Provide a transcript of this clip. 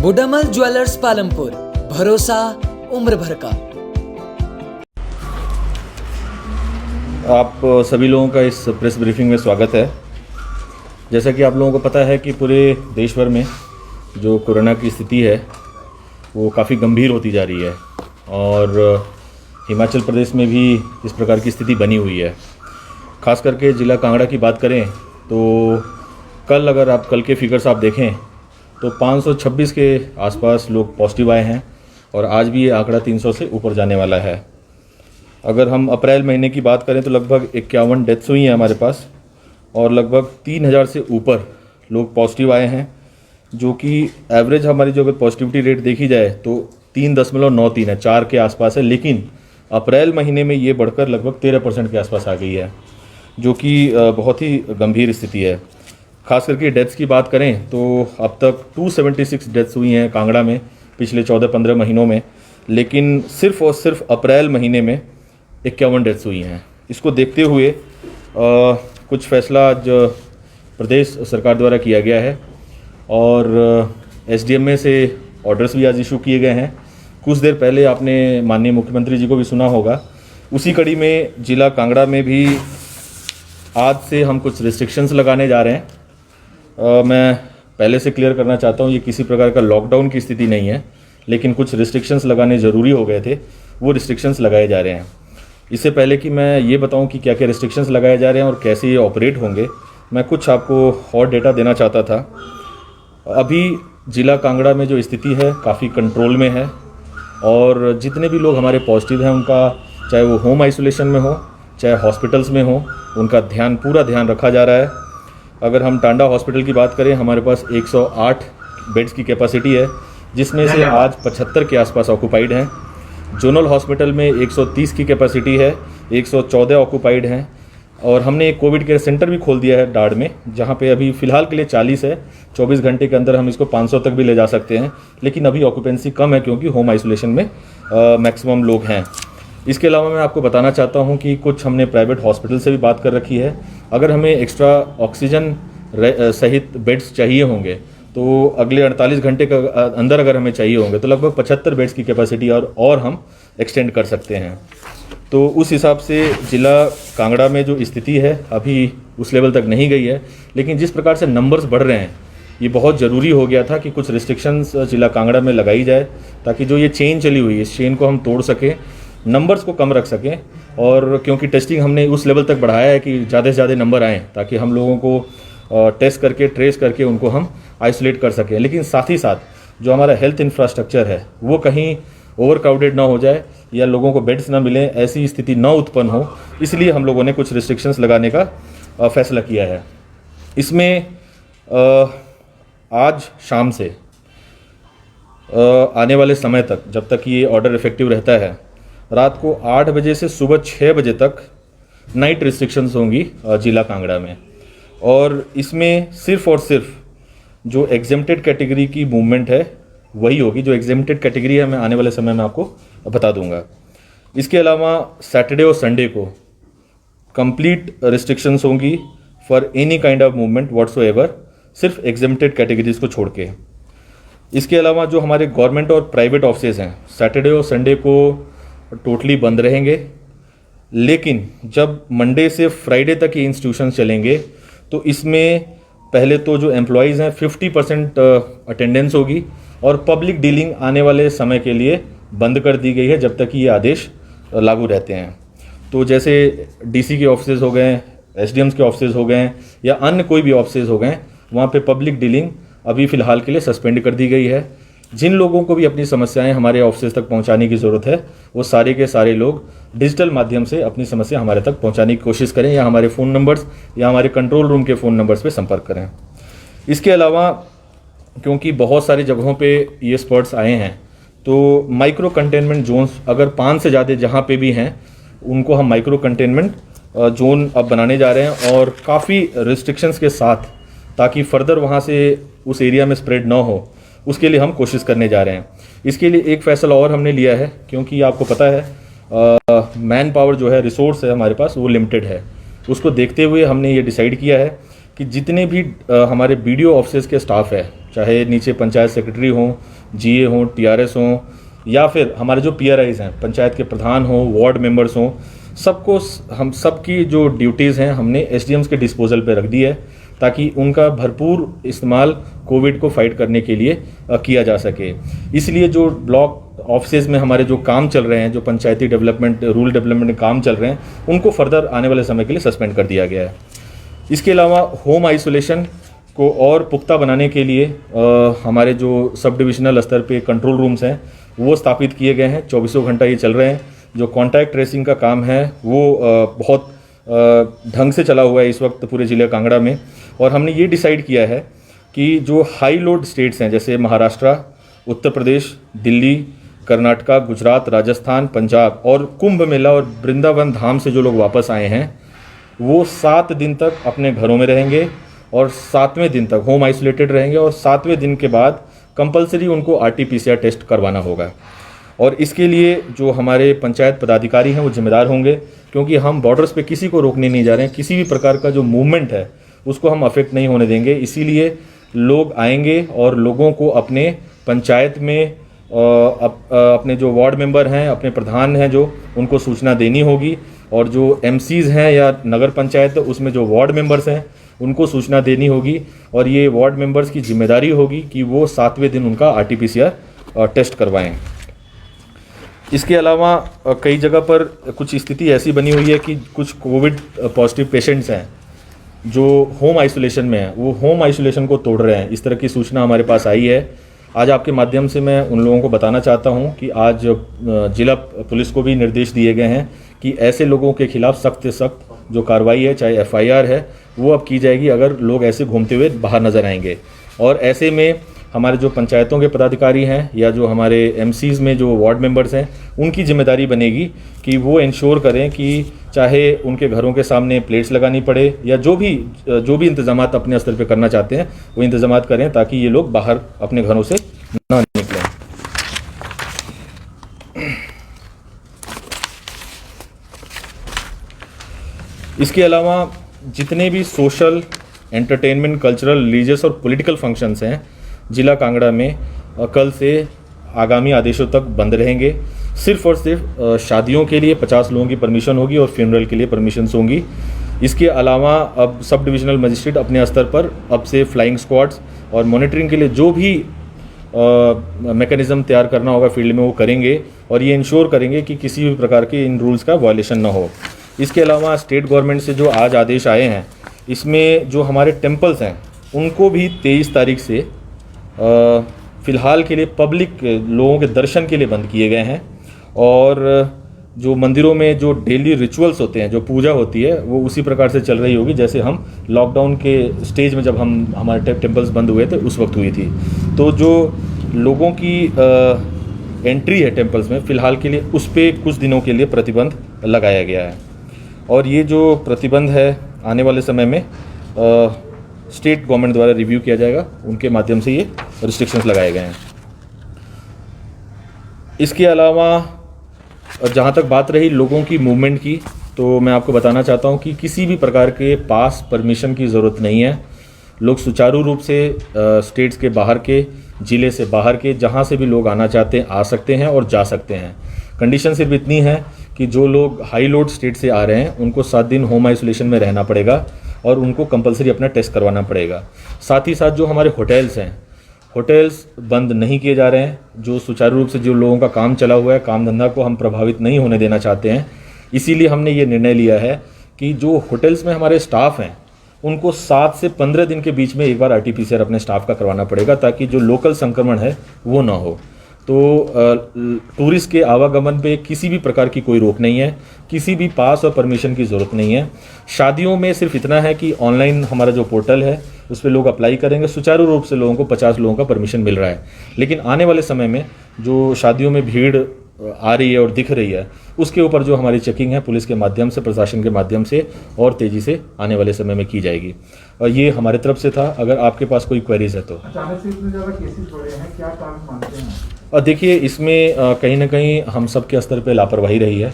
बुडामल jewellers Palampur, भरोसा उम्र भर का। आप सभी लोगों का इस प्रेस ब्रीफिंग में स्वागत है। जैसा कि आप लोगों को पता है कि पूरे देश भर में जो कोरोना की स्थिति है वो काफ़ी गंभीर होती जा रही है और हिमाचल प्रदेश में भी इस प्रकार की स्थिति बनी हुई है। खास करके ज़िला कांगड़ा की बात करें तो अगर आप कल के फिगर्स आप देखें तो 526 के आसपास लोग पॉजिटिव आए हैं और आज भी ये आंकड़ा 300 से ऊपर जाने वाला है। अगर हम अप्रैल महीने की बात करें तो लगभग 51 डेथ्स हुई हैं हमारे पास और लगभग 3000 से ऊपर लोग पॉजिटिव आए हैं, जो कि एवरेज हमारी जो अगर पॉजिटिविटी रेट देखी जाए तो 3.93 है, 4 के आसपास है। लेकिन अप्रैल महीने में ये बढ़कर लगभग 13% के आसपास आ गई है, जो कि बहुत ही गंभीर स्थिति है। खास करके डेथ्स की बात करें तो अब तक 276 डेथ्स हुई हैं कांगड़ा में पिछले 14-15 महीनों में, लेकिन सिर्फ और सिर्फ अप्रैल महीने में 51 डेथ्स हुई हैं। इसको देखते हुए कुछ फैसला आज प्रदेश सरकार द्वारा किया गया है और एसडीएमए से ऑर्डर्स भी आज इशू किए गए हैं। कुछ देर पहले आपने माननीय मुख्यमंत्री जी को भी सुना होगा। उसी कड़ी में जिला कांगड़ा में भी आज से हम कुछ रिस्ट्रिक्शंस लगाने जा रहे हैं। मैं पहले से क्लियर करना चाहता हूँ, ये किसी प्रकार का लॉकडाउन की स्थिति नहीं है, लेकिन कुछ रिस्ट्रिक्शंस लगाने ज़रूरी हो गए थे, वो रिस्ट्रिक्शंस लगाए जा रहे हैं। इससे पहले कि मैं ये बताऊं कि क्या क्या रिस्ट्रिक्शंस लगाए जा रहे हैं और कैसे ये ऑपरेट होंगे, मैं कुछ आपको और डेटा देना चाहता था। अभी ज़िला कांगड़ा में जो स्थिति है काफ़ी कंट्रोल में है और जितने भी लोग हमारे पॉजिटिव हैं उनका, चाहे वो होम आइसोलेशन में हो चाहे हॉस्पिटल्स में हो, उनका पूरा ध्यान रखा जा रहा है। अगर हम टांडा हॉस्पिटल की बात करें, हमारे पास 108 बेड्स की कैपेसिटी है, जिसमें से आज 75 के आसपास ऑक्यूपाइड हैं। जोनल हॉस्पिटल में 130 की कैपेसिटी है, 114 ऑक्यूपाइड हैं और हमने एक कोविड केयर सेंटर भी खोल दिया है डाड़ में, जहां पे अभी फ़िलहाल के लिए 40 है। 24 घंटे के अंदर हम इसको 500 तक भी ले जा सकते हैं, लेकिन अभी ऑक्यूपेंसी कम है क्योंकि होम आइसोलेशन में मैक्सिमम लोग हैं। इसके अलावा मैं आपको बताना चाहता हूं कि कुछ हमने प्राइवेट हॉस्पिटल से भी बात कर रखी है। अगर हमें एक्स्ट्रा ऑक्सीजन सहित बेड्स चाहिए होंगे तो अगले 48 घंटे के अंदर अगर हमें चाहिए होंगे तो लगभग 75 बेड्स की कैपेसिटी और हम एक्सटेंड कर सकते हैं। तो उस हिसाब से ज़िला कांगड़ा में जो स्थिति है अभी उस लेवल तक नहीं गई है, लेकिन जिस प्रकार से नंबर्स बढ़ रहे हैं ये बहुत ज़रूरी हो गया था कि कुछ रिस्ट्रिक्शंस ज़िला कांगड़ा में लगाई जाए, ताकि जो ये चेन चली हुई है इस चेन को हम तोड़ सकें, नंबर्स को कम रख सकें। और क्योंकि टेस्टिंग हमने उस लेवल तक बढ़ाया है कि ज़्यादा से ज़्यादा नंबर आएँ, ताकि हम लोगों को टेस्ट करके ट्रेस करके उनको हम आइसोलेट कर सकें। लेकिन साथ ही साथ जो हमारा हेल्थ इंफ्रास्ट्रक्चर है वो कहीं ओवर क्राउडेड ना हो जाए या लोगों को बेड्स ना मिलें, ऐसी स्थिति ना उत्पन्न हो, इसलिए हम लोगों ने कुछ रिस्ट्रिक्शंस लगाने का फैसला किया है। इसमें आज शाम से आने वाले समय तक, जब तक ये ऑर्डर इफेक्टिव रहता है, रात को 8 बजे से सुबह 6 बजे तक नाइट रिस्ट्रिक्शंस होंगी ज़िला कांगड़ा में। और इसमें सिर्फ और सिर्फ जो एग्जेम्प्टेड कैटेगरी की मूवमेंट है वही होगी। जो एग्जेम्प्टेड कैटेगरी है मैं आने वाले समय में आपको बता दूंगा। इसके अलावा सैटरडे और संडे को कंप्लीट रिस्ट्रिक्शंस होंगी for any kind of movement whatsoever, सिर्फ एग्जेम्प्टेड कैटेगरीज को छोड़ के। इसके अलावा जो हमारे गवर्नमेंट और प्राइवेट ऑफिसेज हैं सैटरडे और संडे को टोटली बंद रहेंगे, लेकिन जब मंडे से फ्राइडे तक ये इंस्टीट्यूशंस चलेंगे तो इसमें पहले तो जो एम्प्लॉयज़ हैं 50% अटेंडेंस होगी और पब्लिक डीलिंग आने वाले समय के लिए बंद कर दी गई है जब तक कि ये आदेश लागू रहते हैं। तो जैसे डीसी के ऑफिसेज हो गए, एसडीएम्स के ऑफिसेज हो गए या अन्य कोई भी ऑफिसेज हो गए, वहाँ पे पब्लिक डीलिंग अभी फ़िलहाल के लिए सस्पेंड कर दी गई है। जिन लोगों को भी अपनी समस्याएं हमारे ऑफिस तक पहुंचाने की ज़रूरत है वो सारे के सारे लोग डिजिटल माध्यम से अपनी समस्या हमारे तक पहुंचाने की कोशिश करें, या हमारे फ़ोन नंबर्स या हमारे कंट्रोल रूम के फ़ोन नंबर्स पे संपर्क करें। इसके अलावा क्योंकि बहुत सारी जगहों पे ये स्पॉट्स आए हैं तो माइक्रो कंटेनमेंट जोन्स अगर 5 से ज़्यादा जहाँ पे भी हैं उनको हम माइक्रो कंटेनमेंट जोन अब बनाने जा रहे हैं और काफ़ी रिस्ट्रिक्शंस के साथ, ताकि फर्दर वहाँ से उस एरिया में स्प्रेड ना हो, उसके लिए हम कोशिश करने जा रहे हैं। इसके लिए एक फ़ैसला और हमने लिया है, क्योंकि आपको पता है मैन पावर जो है, रिसोर्स है हमारे पास, वो लिमिटेड है। उसको देखते हुए हमने ये डिसाइड किया है कि जितने भी हमारे बीडीओ ऑफिस के स्टाफ है, चाहे नीचे पंचायत सेक्रेटरी हों, जीए हों, टीआरएस हों, या फिर हमारे जो पीआरआईज हैं, पंचायत के प्रधान हों, वार्ड मेंबर्स हों, सबको हम सबकी जो ड्यूटीज़ हैं हमने एसडीएम्स के डिस्पोजल पे रख दी है, ताकि उनका भरपूर इस्तेमाल कोविड को फाइट करने के लिए किया जा सके। इसलिए जो ब्लॉक ऑफिसेज में हमारे जो काम चल रहे हैं, जो पंचायती डेवलपमेंट, रूरल डेवलपमेंट में काम चल रहे हैं, उनको फर्दर आने वाले समय के लिए सस्पेंड कर दिया गया है। इसके अलावा होम आइसोलेशन को और पुख्ता बनाने के लिए हमारे जो सब डिविजनल स्तर पे कंट्रोल रूम्स हैं वो स्थापित किए गए हैं, 24 घंटा ये चल रहे हैं। जो कॉन्टैक्ट ट्रेसिंग का काम है वो बहुत ढंग से चला हुआ है इस वक्त पूरे ज़िले कांगड़ा में। और हमने ये डिसाइड किया है कि जो हाई लोड स्टेट्स हैं जैसे महाराष्ट्र, उत्तर प्रदेश, दिल्ली, कर्नाटका, गुजरात, राजस्थान, पंजाब और कुंभ मेला और वृंदावन धाम से जो लोग वापस आए हैं वो 7 दिन तक अपने घरों में रहेंगे और 7वें दिन तक होम आइसोलेटेड रहेंगे, और 7वें दिन के बाद कंपलसरी उनको आरटीपीसीआर टेस्ट करवाना होगा। और इसके लिए जो हमारे पंचायत पदाधिकारी हैं वो जिम्मेदार होंगे, क्योंकि हम बॉर्डर्स पे किसी को रोकने नहीं जा रहे हैं। किसी भी प्रकार का जो मूवमेंट है उसको हम अफेक्ट नहीं होने देंगे। इसीलिए लोग आएंगे और लोगों को अपने पंचायत में अपने जो वार्ड मेंबर हैं, अपने प्रधान हैं, जो उनको सूचना देनी होगी, और जो एमसीज हैं या नगर पंचायत उसमें जो वार्ड मेंबर्स हैं उनको सूचना देनी होगी। और ये वार्ड मेंबर्स की जिम्मेदारी होगी कि वो 7वें दिन उनका आरटीपीसीआर टेस्ट करवाएं। इसके अलावा कई जगह पर कुछ स्थिति ऐसी बनी हुई है कि कुछ कोविड पॉजिटिव पेशेंट्स हैं जो होम आइसोलेशन में हैं, वो होम आइसोलेशन को तोड़ रहे हैं। इस तरह की सूचना हमारे पास आई है। आज आपके माध्यम से मैं उन लोगों को बताना चाहता हूं कि आज जिला पुलिस को भी निर्देश दिए गए हैं कि ऐसे लोगों के खिलाफ सख्त से सख्त जो कार्रवाई है, चाहे एफआईआर है, वो अब की जाएगी अगर लोग ऐसे घूमते हुए बाहर नजर आएंगे। और ऐसे में हमारे जो पंचायतों के पदाधिकारी हैं या जो हमारे एमसीज में जो वार्ड मेंबर्स हैं, उनकी जिम्मेदारी बनेगी कि वो इंश्योर करें कि चाहे उनके घरों के सामने प्लेट्स लगानी पड़े या जो भी इंतजामात अपने स्तर पे करना चाहते हैं वो इंतजामात करें, ताकि ये लोग बाहर अपने घरों से ना निकलें। इसके अलावा जितने भी सोशल, एंटरटेनमेंट, कल्चरल, रिलीजियस और पॉलिटिकल फंक्शंस हैं जिला कांगड़ा में कल से आगामी आदेशों तक बंद रहेंगे। सिर्फ और सिर्फ शादियों के लिए 50 लोगों की परमिशन होगी और फ्यूनरल के लिए परमिशंस होंगी। इसके अलावा अब सब डिविजनल मजिस्ट्रेट अपने स्तर पर अब से फ्लाइंग स्क्वाड्स और मॉनिटरिंग के लिए जो भी मैकेनिज्म तैयार करना होगा फील्ड में वो करेंगे, और ये इंश्योर करेंगे कि किसी भी प्रकार के इन रूल्स का वायलेशन ना हो। इसके अलावा स्टेट गवर्नमेंट से जो आज आदेश आए हैं, इसमें जो हमारे टेम्पल्स हैं उनको भी 23 तारीख से फ़िलहाल के लिए पब्लिक लोगों के दर्शन के लिए बंद किए गए हैं। और जो मंदिरों में जो डेली रिचुअल्स होते हैं, जो पूजा होती है, वो उसी प्रकार से चल रही होगी जैसे हम लॉकडाउन के स्टेज में जब हमारे टेम्पल्स बंद हुए थे उस वक्त हुई थी। तो जो लोगों की एंट्री है टेम्पल्स में, फ़िलहाल के लिए उस पर कुछ दिनों के लिए प्रतिबंध लगाया गया है। और ये जो प्रतिबंध है आने वाले समय में स्टेट गवर्नमेंट द्वारा रिव्यू किया जाएगा, उनके माध्यम से ये रिस्ट्रिक्शंस लगाए गए हैं। इसके अलावा जहाँ तक बात रही लोगों की मूवमेंट की, तो मैं आपको बताना चाहता हूँ कि किसी भी प्रकार के पास परमिशन की ज़रूरत नहीं है। लोग सुचारू रूप से स्टेट्स के बाहर के, ज़िले से बाहर के, जहाँ से भी लोग आना चाहते हैं आ सकते हैं और जा सकते हैं। कंडीशन सिर्फ इतनी है कि जो लोग हाई लोड स्टेट से आ रहे हैं उनको 7 दिन होम आइसोलेशन में रहना पड़ेगा और उनको कंपलसरी अपना टेस्ट करवाना पड़ेगा। साथ ही साथ जो हमारे होटल्स हैं, होटल्स बंद नहीं किए जा रहे हैं। जो सुचारू रूप से जो लोगों का काम चला हुआ है, काम धंधा को हम प्रभावित नहीं होने देना चाहते हैं। इसीलिए हमने ये निर्णय लिया है कि जो होटल्स में हमारे स्टाफ हैं उनको 7 से 15 दिन के बीच में एक बार आरटीपीसीआर अपने स्टाफ का करवाना पड़ेगा, ताकि जो लोकल संक्रमण है वो ना हो। तो टूरिस्ट के आवागमन पे किसी भी प्रकार की कोई रोक नहीं है, किसी भी पास और परमिशन की ज़रूरत नहीं है। शादियों में सिर्फ इतना है कि ऑनलाइन हमारा जो पोर्टल है उस पर लोग अप्लाई करेंगे, सुचारू रूप से लोगों को 50 लोगों का परमिशन मिल रहा है। लेकिन आने वाले समय में जो शादियों में भीड़ आ रही है और दिख रही है, उसके ऊपर जो हमारी चेकिंग है पुलिस के माध्यम से, प्रशासन के माध्यम से और तेज़ी से आने वाले समय में की जाएगी। और ये हमारे तरफ से था। अगर आपके पास कोई क्वेरीज है तो। अचानक से इतने ज़्यादा केसेस बढ़े हैं, क्या कारण मानते हैं? देखिए, इसमें कहीं ना कहीं हम सब के स्तर पे लापरवाही रही है।